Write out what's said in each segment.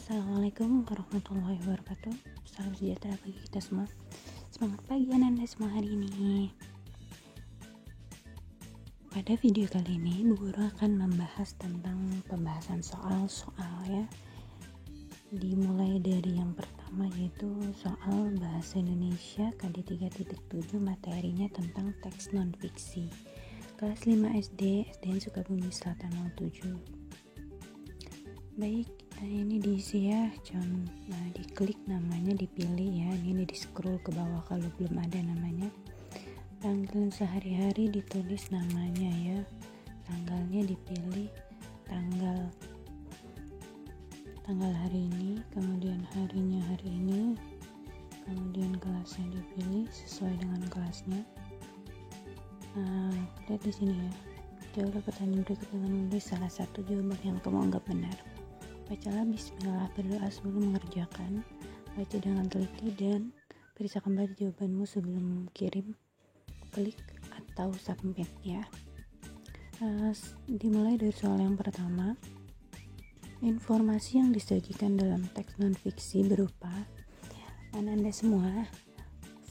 Assalamualaikum warahmatullahi wabarakatuh. Salam sejahtera bagi kita semua. Semangat pagi Ananda semua hari ini. Pada video kali ini Bu Guru akan membahas tentang pembahasan soal-soal ya. Dimulai dari yang pertama yaitu soal bahasa Indonesia KD 3.7, materinya tentang teks non-fiksi. Kelas 5 SD, SDN Sukabumi Selatan 07. Baik, ini diisi ya, diklik namanya, dipilih ya, ini di scroll ke bawah kalau belum ada namanya. Tanggal sehari-hari ditulis namanya ya, tanggalnya dipilih, tanggal hari ini, kemudian harinya hari ini, kemudian kelasnya dipilih sesuai dengan kelasnya. Nah, lihat di sini ya, jawablah pertanyaan berikut dengan menulis salah satu jawaban yang kamu anggap benar. Bacalah bismillah, berdoa sebelum mengerjakan, baca dengan teliti dan periksa kembali jawabanmu sebelum kirim, klik atau submit ya. Dimulai dari soal yang pertama. Informasi yang disajikan dalam teks non-fiksi berupa, Anda semua,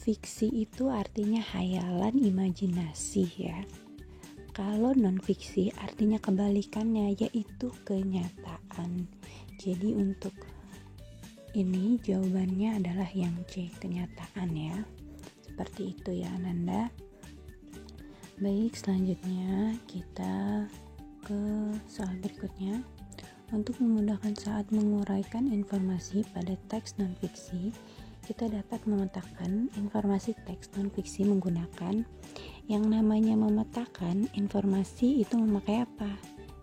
fiksi itu artinya hayalan, imajinasi ya. Kalau non-fiksi artinya kebalikannya, yaitu kenyataan. Jadi untuk ini jawabannya adalah yang C, kenyataan ya. Seperti itu ya Ananda. Baik, selanjutnya kita ke soal berikutnya. Untuk memudahkan saat menguraikan informasi pada teks non-fiksi, kita dapat memetakan informasi teks non-fiksi menggunakan yang namanya memetakan informasi itu memakai apa?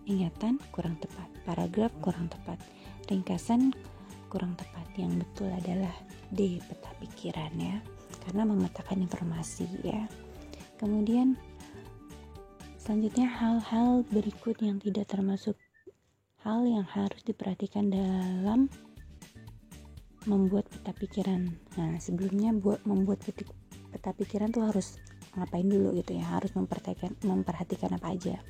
Ingatan kurang tepat, paragraf kurang tepat, ringkasan kurang tepat. Yang betul adalah D, peta pikiran ya, karena memetakan informasi ya. Kemudian selanjutnya hal-hal berikut yang tidak termasuk hal yang harus diperhatikan dalam membuat peta pikiran. Nah, sebelumnya membuat peta pikiran tuh harus ngapain dulu gitu ya, harus memperhatikan apa aja.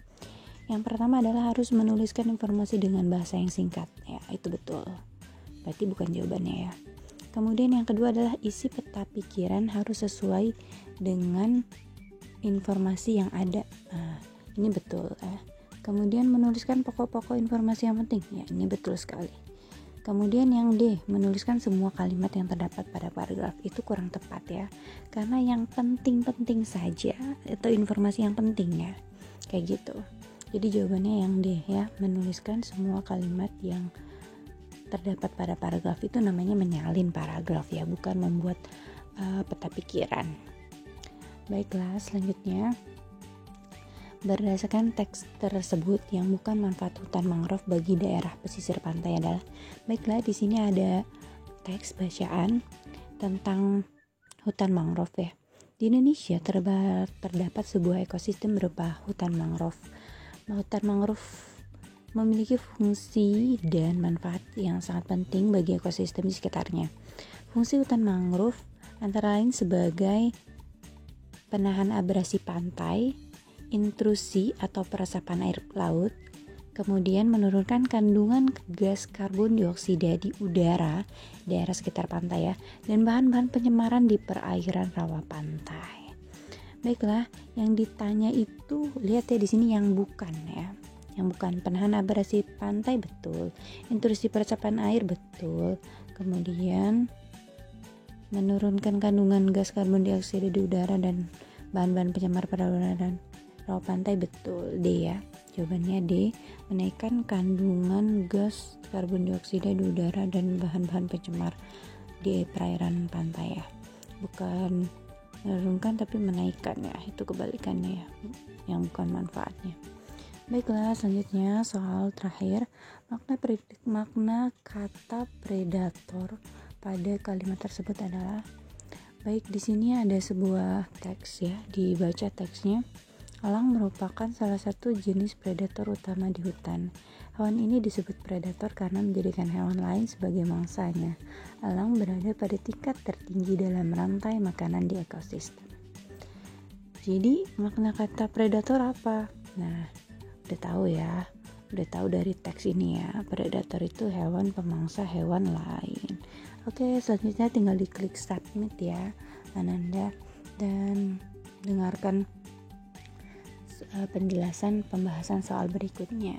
Yang pertama adalah harus menuliskan informasi dengan bahasa yang singkat ya, itu betul, berarti bukan jawabannya ya. Kemudian yang kedua adalah isi peta pikiran harus sesuai dengan informasi yang ada. Nah, ini betul ya. Kemudian menuliskan pokok-pokok informasi yang penting ya, ini betul sekali. Kemudian yang D, menuliskan semua kalimat yang terdapat pada paragraf, itu kurang tepat ya, karena yang penting-penting saja atau informasi yang penting ya, kayak gitu. Jadi jawabannya yang D ya, menuliskan semua kalimat yang terdapat pada paragraf, itu namanya menyalin paragraf ya, bukan membuat peta pikiran. Baiklah, selanjutnya berdasarkan teks tersebut yang bukan manfaat hutan mangrove bagi daerah pesisir pantai adalah. Baiklah, di sini ada teks bacaan tentang hutan mangrove ya. Di Indonesia terdapat sebuah ekosistem berupa hutan mangrove. Hutan mangrove memiliki fungsi dan manfaat yang sangat penting bagi ekosistem di sekitarnya. Fungsi hutan mangrove antara lain sebagai penahan abrasi pantai, intrusi atau peresapan air laut, kemudian menurunkan kandungan gas karbon dioksida di udara daerah sekitar pantai ya, dan bahan-bahan pencemaran di perairan rawa pantai. Baiklah, yang ditanya itu lihat ya di sini yang bukan ya, yang bukan. Penahan abrasi pantai betul, intrusi peresapan air betul, kemudian menurunkan kandungan gas karbon dioksida di udara dan bahan-bahan pencemar pada udara dan rawa pantai betul, D ya. Jawabannya D, menaikkan kandungan gas karbon dioksida di udara dan bahan-bahan pencemar di perairan pantai ya. Bukan menurunkan tapi menaikkan ya, itu kebalikannya ya, yang bukan manfaatnya. Baiklah, selanjutnya soal terakhir, makna kata predator pada kalimat tersebut adalah. Baik, di sini ada sebuah teks ya, dibaca teksnya. Elang merupakan salah satu jenis predator utama di hutan. Hewan ini disebut predator karena menjadikan hewan lain sebagai mangsanya. Elang berada pada tingkat tertinggi dalam rantai makanan di ekosistem. Jadi makna kata predator apa? Nah, udah tahu ya, udah tahu dari teks ini ya, predator itu hewan pemangsa hewan lain. Oke, selanjutnya tinggal diklik submit ya Ananda, dan dengarkan penjelasan pembahasan soal berikutnya.